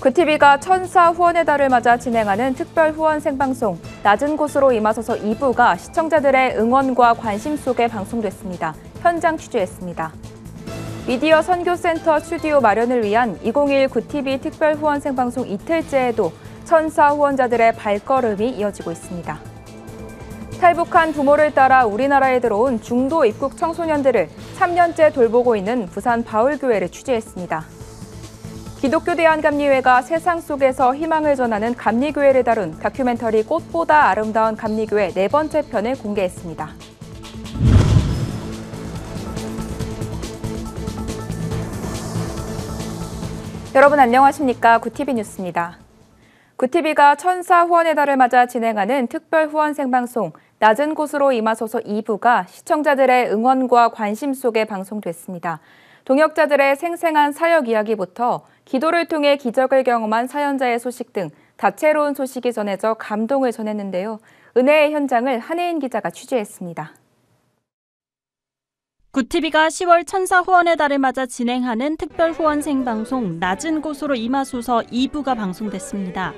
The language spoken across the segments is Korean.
구티비가 천사 후원의 달을 맞아 진행하는 특별 후원 생방송 낮은 곳으로 임하소서 2부가 시청자들의 응원과 관심 속에 방송됐습니다. 현장 취재했습니다. 미디어 선교센터 스튜디오 마련을 위한 2021 구티비 특별 후원 생방송 이틀째에도 천사 후원자들의 발걸음이 이어지고 있습니다. 탈북한 부모를 따라 우리나라에 들어온 중도 입국 청소년들을 3년째 돌보고 있는 부산 바울교회를 취재했습니다. 기독교 대한감리회가 세상 속에서 희망을 전하는 감리교회를 다룬 다큐멘터리 꽃보다 아름다운 감리교회 4번째 편을 공개했습니다. 여러분 안녕하십니까? 구티비 뉴스입니다. 구티비가 천사 후원의 달을 맞아 진행하는 특별 후원 생방송 낮은 곳으로 임하소서 2부가 시청자들의 응원과 관심 속에 방송됐습니다. 동역자들의 생생한 사역 이야기부터 기도를 통해 기적을 경험한 사연자의 소식 등 다채로운 소식이 전해져 감동을 전했는데요. 은혜의 현장을 한혜인 기자가 취재했습니다. 구티비가 10월 천사 후원의 달을 맞아 진행하는 특별 후원 생방송 낮은 곳으로 임하소서 2부가 방송됐습니다.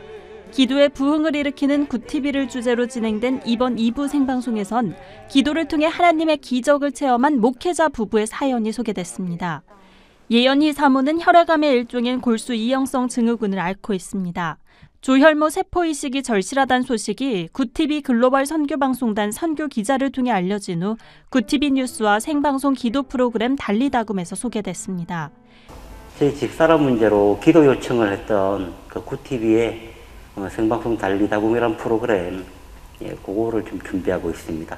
기도의 부흥을 일으키는 구티비를 주제로 진행된 이번 2부 생방송에선 기도를 통해 하나님의 기적을 체험한 목회자 부부의 사연이 소개됐습니다. 예연희 사모는 혈액암의 일종인 골수 이형성 증후군을 앓고 있습니다. 조혈모 세포이식이 절실하다는 소식이 구티비 글로벌 선교방송단 선교 기자를 통해 알려진 후 구티비 뉴스와 생방송 기도 프로그램 달리다굼에서 소개됐습니다. 제 집사람 문제로 기도 요청을 했던 그 구티비의 생방송 달리다굼이라는 프로그램, 그거를 좀 준비하고 있습니다.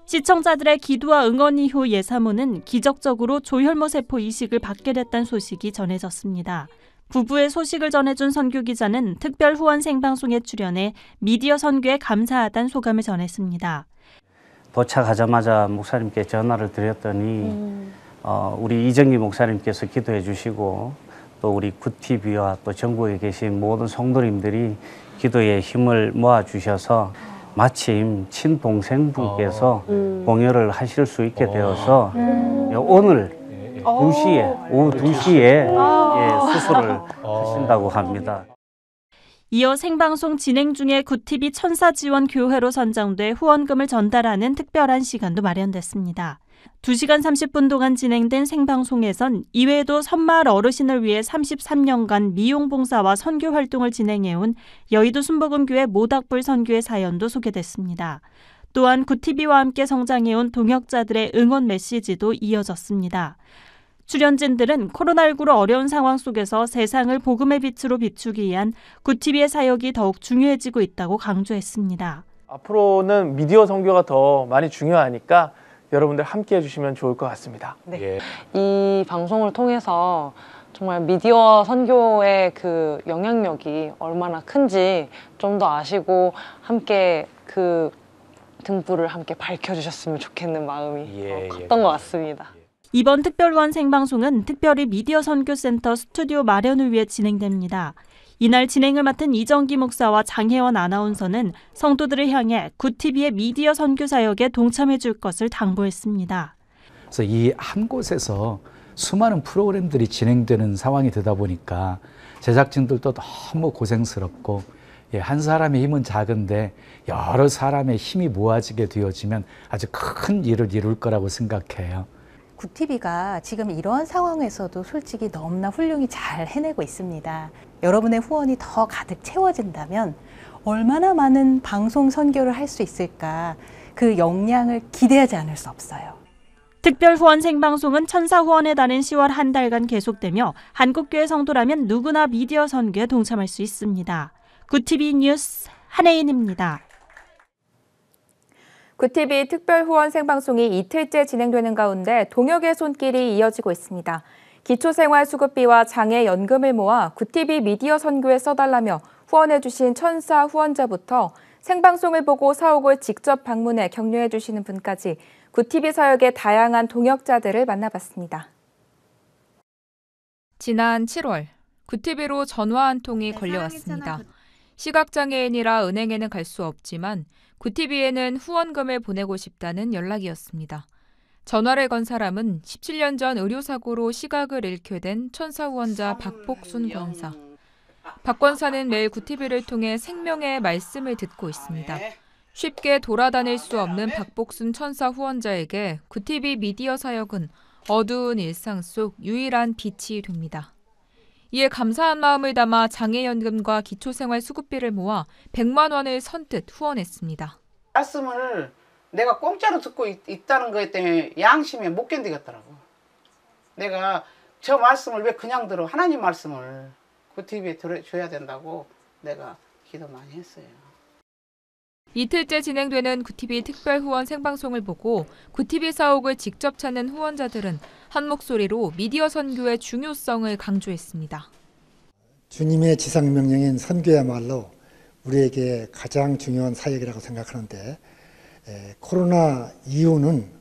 시청자들의 기도와 응원 이후 예 사모는 기적적으로 조혈모 세포 이식을 받게 됐다는 소식이 전해졌습니다. 부부의 소식을 전해준 선교 기자는 특별 후원 생방송에 출연해 미디어 선교에 감사하다는 소감을 전했습니다. 도착하자마자 목사님께 전화를 드렸더니 우리 이정기 목사님께서 기도해 주시고 또 우리 구티비와 또 전국에 계신 모든 성도님들이 기도에 힘을 모아 주셔서 마침 친동생분께서 공여를 하실 수 있게 되어서 오늘 2시에, 오후 2시에 수술을 하신다고 합니다. 이어 생방송 진행 중에 구티비 천사지원교회로 선정돼 후원금을 전달하는 특별한 시간도 마련됐습니다. 2시간 30분 동안 진행된 생방송에선 이외에도 섬마을 어르신을 위해 33년간 미용봉사와 선교활동을 진행해온 여의도 순복음교회 모닥불 선교의 사연도 소개됐습니다. 또한 구티비와 함께 성장해온 동역자들의 응원 메시지도 이어졌습니다. 출연진들은 코로나19로 어려운 상황 속에서 세상을 복음의 빛으로 비추기 위한 구티비의 사역이 더욱 중요해지고 있다고 강조했습니다. 앞으로는 미디어 선교가 더 많이 중요하니까 여러분들 함께 해주시면 좋을 것 같습니다. 네. 이 방송을 통해서 정말 미디어 선교의 그 영향력이 얼마나 큰지 좀 더 아시고 함께 그 등불을 함께 밝혀주셨으면 좋겠는 마음이 컸던 것 같습니다. 이번 특별후원 생방송은 특별히 미디어 선교센터 스튜디오 마련을 위해 진행됩니다. 이날 진행을 맡은 이정기 목사와 장혜원 아나운서는 성도들을 향해 구티비의 미디어 선교 사역에 동참해 줄 것을 당부했습니다. 그래서 이 한 곳에서 수많은 프로그램들이 진행되는 상황이 되다 보니까 제작진들도 너무 고생스럽고 한 사람의 힘은 작은데 여러 사람의 힘이 모아지게 되어지면 아주 큰 일을 이룰 거라고 생각해요. 구티비가 지금 이러한 상황에서도 솔직히 너무나 훌륭히 잘 해내고 있습니다. 여러분의 후원이 더 가득 채워진다면 얼마나 많은 방송 선교를 할 수 있을까, 그 역량을 기대하지 않을 수 없어요. 특별 후원 생방송은 천사 후원의 달인 10월 한 달간 계속되며 한국교회 성도라면 누구나 미디어 선교에 동참할 수 있습니다. 구티비 뉴스 한혜인입니다. 구티비 특별 후원 생방송이 이틀째 진행되는 가운데 동역의 손길이 이어지고 있습니다. 기초생활수급비와 장애연금을 모아 구티비 미디어 선교에 써달라며 후원해주신 천사 후원자부터 생방송을 보고 사옥을 직접 방문해 격려해주시는 분까지 구티비 사역의 다양한 동역자들을 만나봤습니다. 지난 7월, 구티비로 전화 한 통이 걸려왔습니다. 시각장애인이라 은행에는 갈 수 없지만 구티비에는 후원금을 보내고 싶다는 연락이었습니다. 전화를 건 사람은 17년 전 의료사고로 시각을 잃게 된 천사 후원자 박복순 권사. 박 권사는 매일 굿TV를 통해 생명의 말씀을 듣고 있습니다. 쉽게 돌아다닐 수 없는 박복순 천사 후원자에게 굿TV 미디어 사역은 어두운 일상 속 유일한 빛이 됩니다. 이에 감사한 마음을 담아 장애연금과 기초생활 수급비를 모아 100만 원을 선뜻 후원했습니다. 말씀을 내가 공짜로 듣고 있다는 것 때문에 양심에 못 견디겠더라고. 내가 저 말씀을 왜 그냥 들어? 하나님 말씀을 굿TV에 들어줘야 된다고 내가 기도 많이 했어요. 이틀째 진행되는 굿TV 특별 후원 생방송을 보고 굿TV 사옥을 직접 찾는 후원자들은 한 목소리로 미디어 선교의 중요성을 강조했습니다. 주님의 지상명령인 선교야말로 우리에게 가장 중요한 사역이라고 생각하는데 코로나 이후는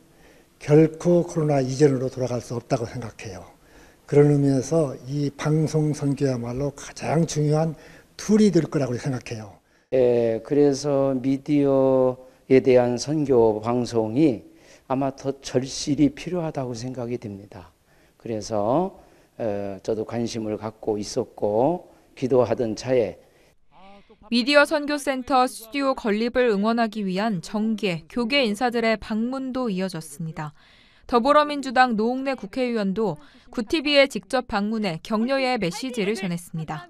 결코 코로나 이전으로 돌아갈 수 없다고 생각해요. 그런 의미에서 이 방송 선교야말로 가장 중요한 툴이 될 거라고 생각해요. 그래서 미디어에 대한 선교 방송이 아마 더 절실히 필요하다고 생각이 됩니다. 그래서 저도 관심을 갖고 있었고 기도하던 차에 미디어 선교센터 스튜디오 건립을 응원하기 위한 정계, 교계 인사들의 방문도 이어졌습니다. 더불어민주당 노웅래 국회의원도 굿TV에 직접 방문해 격려의 메시지를 전했습니다.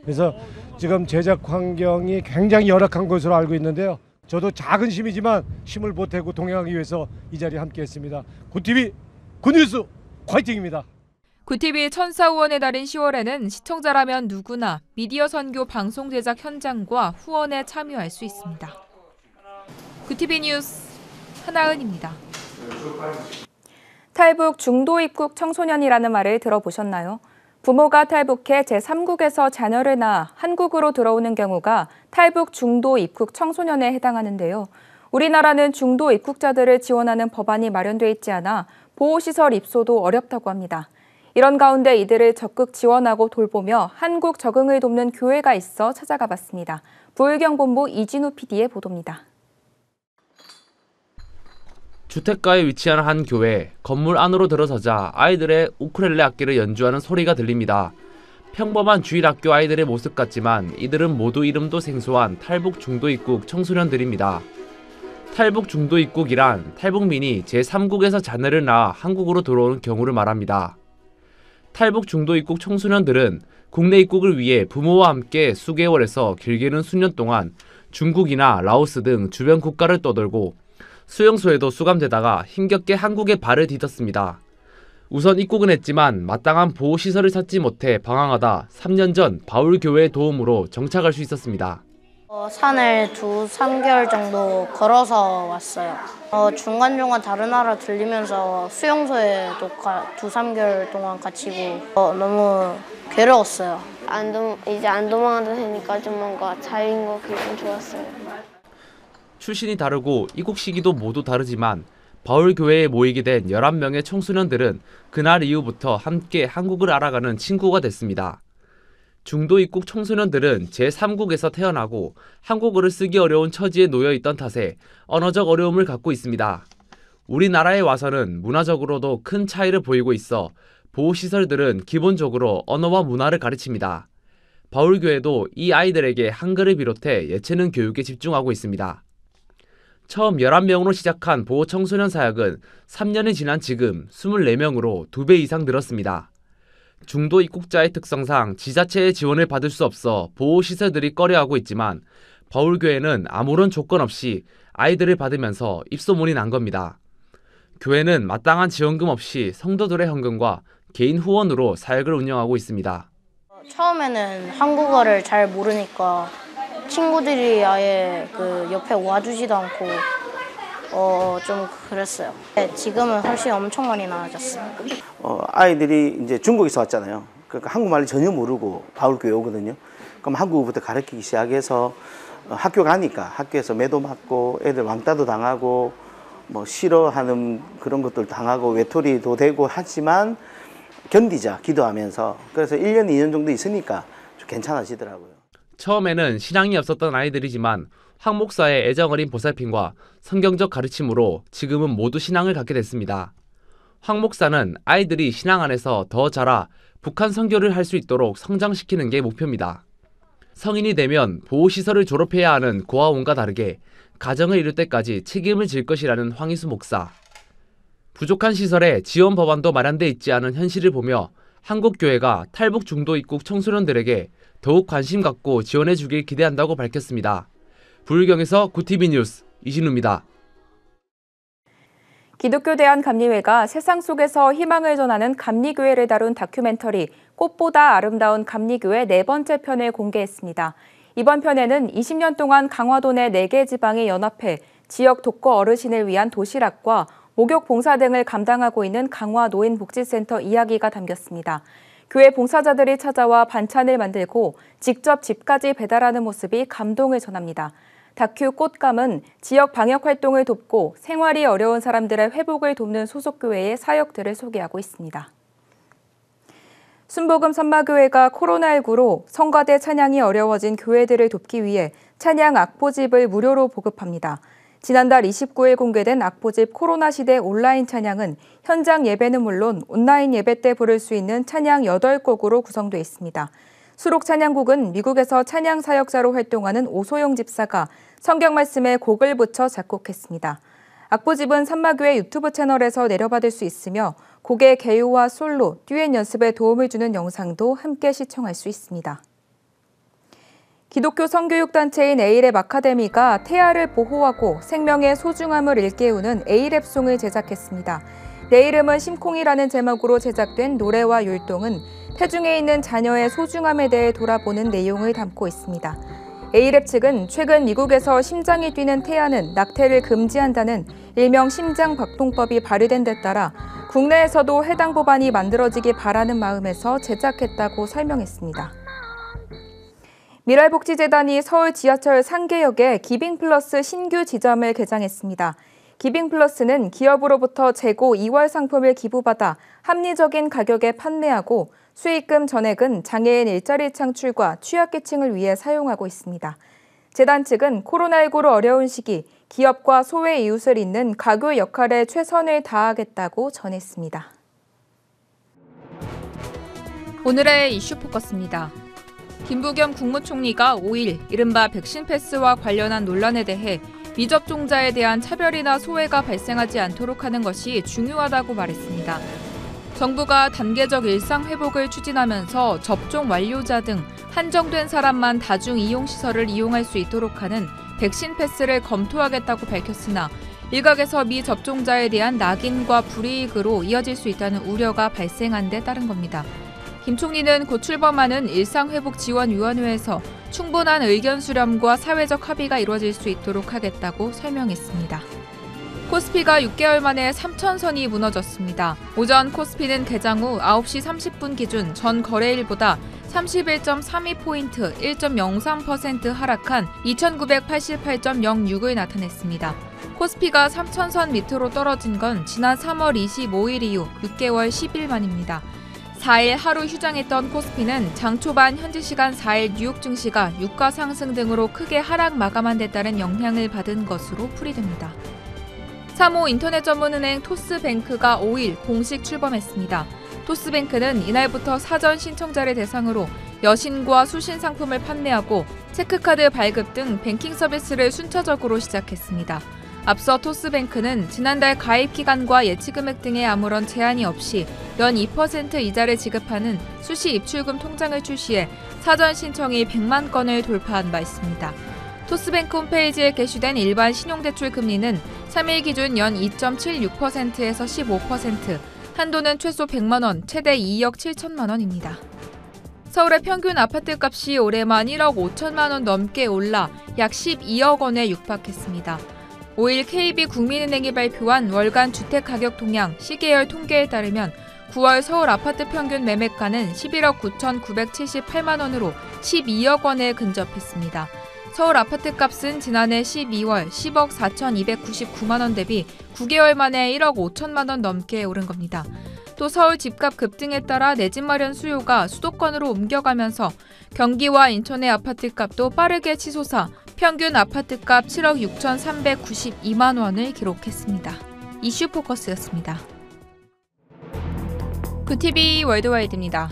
그래서 지금 제작 환경이 굉장히 열악한 것으로 알고 있는데요. 저도 작은 힘이지만 힘을 보태고 동행하기 위해서 이 자리에 함께했습니다. 굿TV 굿뉴스 화이팅입니다. 굿TV 천사 후원의 달인 10월에는 시청자라면 누구나 미디어 선교 방송 제작 현장과 후원에 참여할 수 있습니다. 굿TV 뉴스 하나은입니다. 탈북 중도 입국 청소년이라는 말을 들어보셨나요? 부모가 탈북해 제3국에서 자녀를 낳아 한국으로 들어오는 경우가 탈북 중도 입국 청소년에 해당하는데요. 우리나라는 중도 입국자들을 지원하는 법안이 마련돼 있지 않아 보호시설 입소도 어렵다고 합니다. 이런 가운데 이들을 적극 지원하고 돌보며 한국 적응을 돕는 교회가 있어 찾아가 봤습니다. 부울경본부 이진우 PD의 보도입니다. 주택가에 위치한 한 교회, 건물 안으로 들어서자 아이들의 우쿨렐레 악기를 연주하는 소리가 들립니다. 평범한 주일학교 아이들의 모습 같지만 이들은 모두 이름도 생소한 탈북 중도 입국 청소년들입니다. 탈북 중도 입국이란 탈북민이 제3국에서 자녀를 낳아 한국으로 들어오는 경우를 말합니다. 탈북 중도 입국 청소년들은 국내 입국을 위해 부모와 함께 수개월에서 길게는 수년 동안 중국이나 라오스 등 주변 국가를 떠돌고 수용소에도 수감되다가 힘겹게 한국에 발을 디뎠습니다. 우선 입국은 했지만 마땅한 보호시설을 찾지 못해 방황하다 3년 전 바울교회의 도움으로 정착할 수 있었습니다. 산을 2-3개월 정도 걸어서 왔어요. 중간중간 다른 나라 들리면서 수용소에도 2-3개월 동안 갇히고 너무 괴로웠어요. 이제 안 도망가도 되니까 좀 뭔가 자유인 거 기분 좋았어요. 출신이 다르고 입국 시기도 모두 다르지만 바울교회에 모이게 된 11명의 청소년들은 그날 이후부터 함께 한국을 알아가는 친구가 됐습니다. 중도 입국 청소년들은 제3국에서 태어나고 한국어를 쓰기 어려운 처지에 놓여 있던 탓에 언어적 어려움을 갖고 있습니다. 우리나라에 와서는 문화적으로도 큰 차이를 보이고 있어 보호시설들은 기본적으로 언어와 문화를 가르칩니다. 바울교회도 이 아이들에게 한글을 비롯해 예체능 교육에 집중하고 있습니다. 처음 11명으로 시작한 보호 청소년 사역은 3년이 지난 지금 24명으로 2배 이상 늘었습니다. 중도 입국자의 특성상 지자체의 지원을 받을 수 없어 보호시설들이 꺼려하고 있지만 바울교회는 아무런 조건 없이 아이들을 받으면서 입소문이 난 겁니다. 교회는 마땅한 지원금 없이 성도들의 헌금과 개인 후원으로 사역을 운영하고 있습니다. 처음에는 한국어를 잘 모르니까 친구들이 아예 옆에 와주지도 않고 좀 그랬어요. 지금은 훨씬 엄청 많이 나아졌어요. 아이들이 이제 중국에서 왔잖아요. 그러니까 한국말을 전혀 모르고 바울교회 오거든요. 그럼 한국어부터 가르치기 시작해서 학교 가니까 학교에서 매도 맞고 애들 왕따도 당하고 뭐 싫어하는 그런 것들 당하고 외톨이도 되고 하지만 견디자 기도하면서 그래서 1년, 2년 정도 있으니까 좀 괜찮아지더라고요. 처음에는 신앙이 없었던 아이들이지만 황 목사의 애정어린 보살핌과 성경적 가르침으로 지금은 모두 신앙을 갖게 됐습니다. 황 목사는 아이들이 신앙 안에서 더 자라 북한 선교를 할 수 있도록 성장시키는 게 목표입니다. 성인이 되면 보호시설을 졸업해야 하는 고아원과 다르게 가정을 이룰 때까지 책임을 질 것이라는 황희수 목사. 부족한 시설에 지원 법안도 마련돼 있지 않은 현실을 보며 한국교회가 탈북 중도 입국 청소년들에게 더욱 관심 갖고 지원해 주길 기대한다고 밝혔습니다. 부울경에서 구TV 뉴스 이진우입니다. 기독교 대한감리회가 세상 속에서 희망을 전하는 감리교회를 다룬 다큐멘터리 꽃보다 아름다운 감리교회 4번째 편을 공개했습니다. 이번 편에는 20년 동안 강화도 내 4개 지방이 연합해 지역 독거 어르신을 위한 도시락과 목욕 봉사 등을 감당하고 있는 강화 노인복지센터 이야기가 담겼습니다. 교회 봉사자들이 찾아와 반찬을 만들고 직접 집까지 배달하는 모습이 감동을 전합니다. 다큐 꽃감은 지역 방역 활동을 돕고 생활이 어려운 사람들의 회복을 돕는 소속교회의 사역들을 소개하고 있습니다. 순복음 선마교회가 코로나19로 성가대 찬양이 어려워진 교회들을 돕기 위해 찬양 악보집을 무료로 보급합니다. 지난달 29일 공개된 악보집 코로나 시대 온라인 찬양은 현장 예배는 물론 온라인 예배 때 부를 수 있는 찬양 8곡으로 구성되어 있습니다. 수록 찬양곡은 미국에서 찬양 사역자로 활동하는 오소영 집사가 성경 말씀에 곡을 붙여 작곡했습니다. 악보집은 선마교회 유튜브 채널에서 내려받을 수 있으며 곡의 개요와 솔로, 듀엣 연습에 도움을 주는 영상도 함께 시청할 수 있습니다. 기독교 성교육단체인 A랩 아카데미가 태아를 보호하고 생명의 소중함을 일깨우는 A랩송을 제작했습니다. 내 이름은 심콩이라는 제목으로 제작된 노래와 율동은 태중에 있는 자녀의 소중함에 대해 돌아보는 내용을 담고 있습니다. A랩 측은 최근 미국에서 심장이 뛰는 태아는 낙태를 금지한다는 일명 심장박동법이 발의된 데 따라 국내에서도 해당 법안이 만들어지기 바라는 마음에서 제작했다고 설명했습니다. 미랄복지재단이 서울 지하철 상계역에 기빙플러스 신규 지점을 개장했습니다. 기빙플러스는 기업으로부터 재고 2월 상품을 기부받아 합리적인 가격에 판매하고 수익금 전액은 장애인 일자리 창출과 취약계층을 위해 사용하고 있습니다. 재단 측은 코로나19로 어려운 시기 기업과 소외 이웃을 잇는 가교 역할에 최선을 다하겠다고 전했습니다. 오늘의 이슈 포커스입니다. 김부겸 국무총리가 5일 이른바 백신 패스와 관련한 논란에 대해 미접종자에 대한 차별이나 소외가 발생하지 않도록 하는 것이 중요하다고 말했습니다. 정부가 단계적 일상 회복을 추진하면서 접종 완료자 등 한정된 사람만 다중 이용시설을 이용할 수 있도록 하는 백신 패스를 검토하겠다고 밝혔으나 일각에서 미접종자에 대한 낙인과 불이익으로 이어질 수 있다는 우려가 발생한 데 따른 겁니다. 김 총리는 곧 출범하는 일상회복지원위원회에서 충분한 의견 수렴과 사회적 합의가 이루어질 수 있도록 하겠다고 설명했습니다. 코스피가 6개월 만에 3,000선이 무너졌습니다. 오전 코스피는 개장 후 9시 30분 기준 전 거래일보다 31.32포인트 1.03% 하락한 2,988.06을 나타냈습니다. 코스피가 3,000선 밑으로 떨어진 건 지난 3월 25일 이후 6개월 10일 만입니다. 4일 하루 휴장했던 코스피는 장 초반 현지 시간 4일 뉴욕 증시가 유가 상승 등으로 크게 하락 마감한 데 따른 영향을 받은 것으로 풀이됩니다. 3호 인터넷 전문은행 토스뱅크가 5일 공식 출범했습니다. 토스뱅크는 이날부터 사전 신청자를 대상으로 여신과 수신 상품을 판매하고 체크카드 발급 등 뱅킹 서비스를 순차적으로 시작했습니다. 앞서 토스뱅크는 지난달 가입 기간과 예치 금액 등에 아무런 제한이 없이 연 2% 이자를 지급하는 수시 입출금 통장을 출시해 사전 신청이 100만 건을 돌파한 바 있습니다. 토스뱅크 홈페이지에 게시된 일반 신용대출 금리는 3일 기준 연 2.76%에서 15%, 한도는 최소 100만 원, 최대 2억 7천만 원입니다. 서울의 평균 아파트값이 올해만 1억 5천만 원 넘게 올라 약 12억 원에 육박했습니다. 5일 KB국민은행이 발표한 월간 주택가격 동향 시계열 통계에 따르면 9월 서울 아파트 평균 매매가는 11억 9,978만 원으로 12억 원에 근접했습니다. 서울 아파트값은 지난해 12월 10억 4,299만 원 대비 9개월 만에 1억 5천만 원 넘게 오른 겁니다. 또 서울 집값 급등에 따라 내 집 마련 수요가 수도권으로 옮겨가면서 경기와 인천의 아파트값도 빠르게 치솟아 평균 아파트값 7억 6,392만 원을 기록했습니다. 이슈 포커스였습니다. 구TV 월드와이드입니다.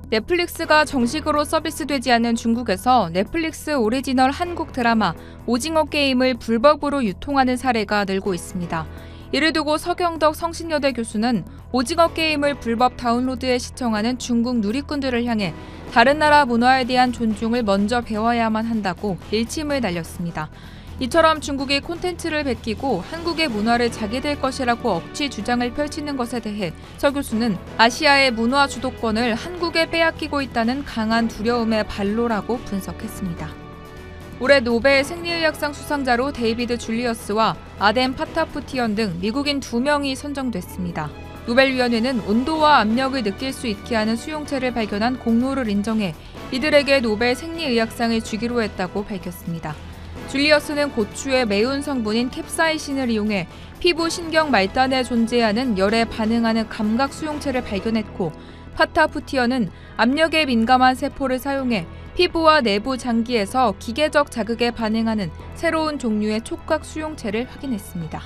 넷플릭스가 정식으로 서비스되지 않는 중국에서 넷플릭스 오리지널 한국 드라마 오징어 게임을 불법으로 유통하는 사례가 늘고 있습니다. 이를 두고 서경덕 성신여대 교수는 오징어 게임을 불법 다운로드해 시청하는 중국 누리꾼들을 향해 다른 나라 문화에 대한 존중을 먼저 배워야만 한다고 일침을 날렸습니다. 이처럼 중국이 콘텐츠를 베끼고 한국의 문화를 자기들 것이라고 억지 주장을 펼치는 것에 대해 서 교수는 아시아의 문화 주도권을 한국에 빼앗기고 있다는 강한 두려움의 발로라고 분석했습니다. 올해 노벨 생리의학상 수상자로 데이비드 줄리어스와 아덴 파타푸티언 등 미국인 2명이 선정됐습니다. 노벨위원회는 온도와 압력을 느낄 수 있게 하는 수용체를 발견한 공로를 인정해 이들에게 노벨 생리의학상을 주기로 했다고 밝혔습니다. 줄리어스는 고추의 매운 성분인 캡사이신을 이용해 피부 신경 말단에 존재하는 열에 반응하는 감각 수용체를 발견했고, 파타푸티언은 압력에 민감한 세포를 사용해 피부와 내부 장기에서 기계적 자극에 반응하는 새로운 종류의 촉각 수용체를 확인했습니다.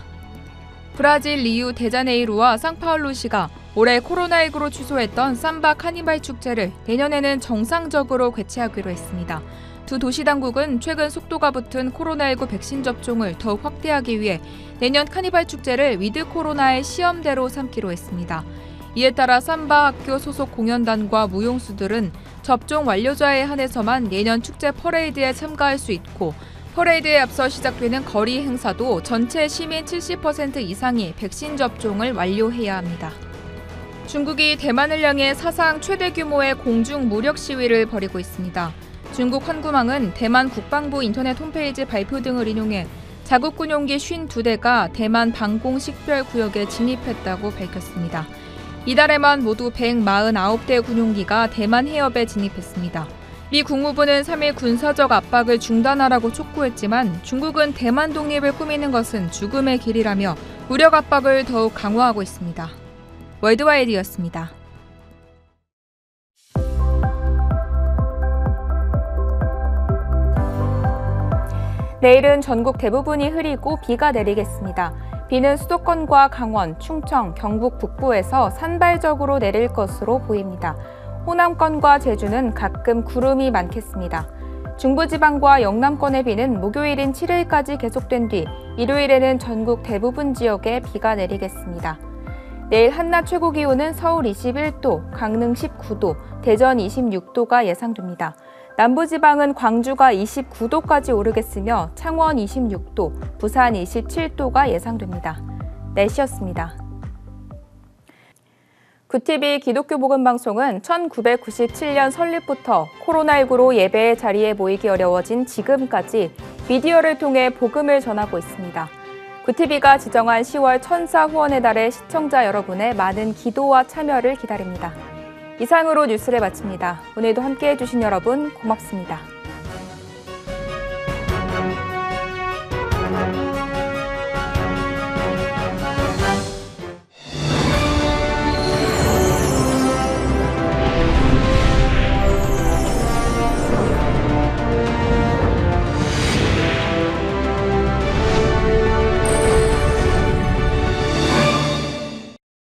브라질 리우 데자네이루와 상파울루시가 올해 코로나19로 취소했던 삼바 카니발 축제를 내년에는 정상적으로 개최하기로 했습니다. 두 도시 당국은 최근 속도가 붙은 코로나19 백신 접종을 더욱 확대하기 위해 내년 카니발 축제를 위드 코로나의 시험대로 삼기로 했습니다. 이에 따라 삼바 학교 소속 공연단과 무용수들은 접종 완료자에 한해서만 내년 축제 퍼레이드에 참가할 수 있고, 퍼레이드에 앞서 시작되는 거리 행사도 전체 시민 70% 이상이 백신 접종을 완료해야 합니다. 중국이 대만을 향해 사상 최대 규모의 공중 무력 시위를 벌이고 있습니다. 중국 환구망은 대만 국방부 인터넷 홈페이지 발표 등을 인용해 자국 군용기 52대가 대만 방공 식별 구역에 진입했다고 밝혔습니다. 이달에만 모두 149대 군용기가 대만 해협에 진입했습니다. 미 국무부는 3일 군사적 압박을 중단하라고 촉구했지만 중국은 대만 독립을 꾸미는 것은 죽음의 길이라며 무력 압박을 더욱 강화하고 있습니다. 월드와이드였습니다. 내일은 전국 대부분이 흐리고 비가 내리겠습니다. 비는 수도권과 강원, 충청, 경북 북부에서 산발적으로 내릴 것으로 보입니다. 호남권과 제주는 가끔 구름이 많겠습니다. 중부지방과 영남권의 비는 목요일인 7일까지 계속된 뒤 일요일에는 전국 대부분 지역에 비가 내리겠습니다. 내일 한낮 최고 기온은 서울 21도, 강릉 19도, 대전 26도가 예상됩니다. 남부지방은 광주가 29도까지 오르겠으며 창원 26도, 부산 27도가 예상됩니다. 날씨였습니다. 굿TV 기독교 복음 방송은 1997년 설립부터 코로나19로 예배의 자리에 모이기 어려워진 지금까지 미디어를 통해 복음을 전하고 있습니다. 굿TV가 지정한 10월 천사 후원의 달에 시청자 여러분의 많은 기도와 참여를 기다립니다. 이상으로 뉴스를 마칩니다. 오늘도 함께해 주신 여러분 고맙습니다.